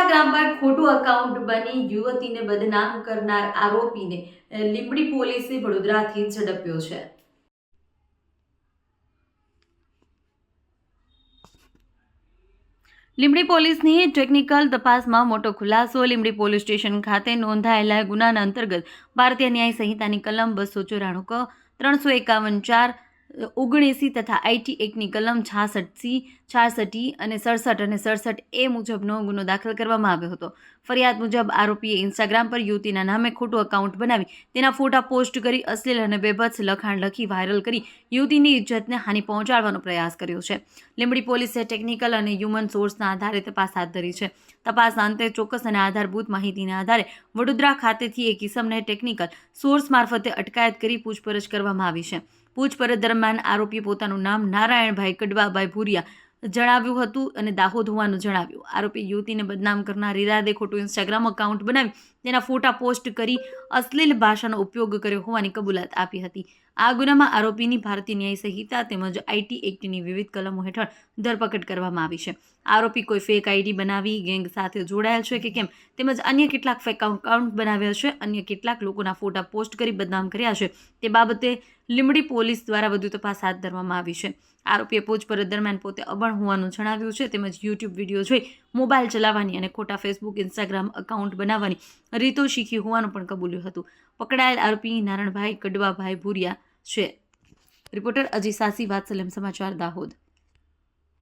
Instagram પર ખોટું account બની યુવતીને બદનામ કરનાર આરોપીને લીંબડી પોલીસે વડોદરાથી ઝડપ્યો છે। લીંબડી પોલીસની ટેકનિકલ તપાસમાં મોટો ખુલાસો। લીંબડી પોલીસ સ્ટેશન ખાતે નોંધાયેલા ગુનાના અંતર્ગત ભારતીય ન્યાય સંહિતાની કલમ 294 ક 351 4 19 તથા આઈટી એક્ટની કલમ 66C 66E અને 67 અને 67A મુજબનો ગુનો દાખલ કરવામાં આવ્યો હતો। ફરિયાદ મુજબ આરોપીએ ઇન્સ્ટાગ્રામ પર યુવતીના નામે ખોટું એકાઉન્ટ બનાવી તેના ફોટા પોસ્ટ કરી અશ્લીલ અને બેભત્સ લખાણ લખી વાયરલ કરી યુવતીની ઇજ્જતને હાનિ પહોંચાડવાનો પ્રયાસ કર્યો છે। લીંબડી પોલીસે ટેકનિકલ અને હ્યુમન સોર્સના આધારે તપાસ હાથ ધરી છે। તપાસના અંતે ચોક્કસ અને આધારભૂત માહિતીના આધારે વડોદરા ખાતેથી એક ઇસમને ટેકનિકલ સોર્સ મારફતે અટકાયત કરી પૂછપરછ કરવામાં આવી છે। પૂછપરછ દરમિયાન આરોપીએ પોતાનું નામ નારાયણભાઈ કડવાભાઈ ભુરિયા જણાવ્યું હતું અને દાહોદ હોવાનું જણાવ્યું। આરોપી યુવતીને બદનામ કરનાર ઇરાદે ખોટું ઇન્સ્ટાગ્રામ એકાઉન્ટ બનાવી તેના ફોટા પોસ્ટ કરી અશ્લીલ ભાષાનો ઉપયોગ કર્યો હોવાની કબૂલાત આપી હતી। આ ગુનામાં આરોપીની ભારતીય ન્યાય સંહિતા તેમજ આઈટી એક્ટની વિવિધ કલમો હેઠળ ધરપકડ કરવામાં આવી છે। આરોપી કોઈ ફેક આઈડી બનાવી ગેંગ સાથે જોડાયેલ છે કે કેમ તેમજ અન્ય કેટલાક ફેક એકાઉન્ટ બનાવ્યા છે, અન્ય કેટલાક લોકોના ફોટા પોસ્ટ કરી બદનામ કર્યા છે તે બાબતે લીંબડી પોલીસ દ્વારા વધુ તપાસ હાથ ધરવામાં આવી છે। આરોપીએ પૂછપરછ દરમિયાન પોતે અભણ હોવાનું જણાવ્યું છે તેમજ યુટ્યુબ વિડીયો જોઈ મોબાઈલ ચલાવવાની અને ખોટા ફેસબુક ઇન્સ્ટાગ્રામ એકાઉન્ટ બનાવવાની રીતો શીખી હોવાનું પણ કબૂલ્યું હતું। પકડાયેલ આરોપી નારાયણભાઈ કડવાભાઈ ભુરિયા છે। રિપોર્ટર અજી સાસી, વાત્સલ્યમ સમાચાર, દાહોદ।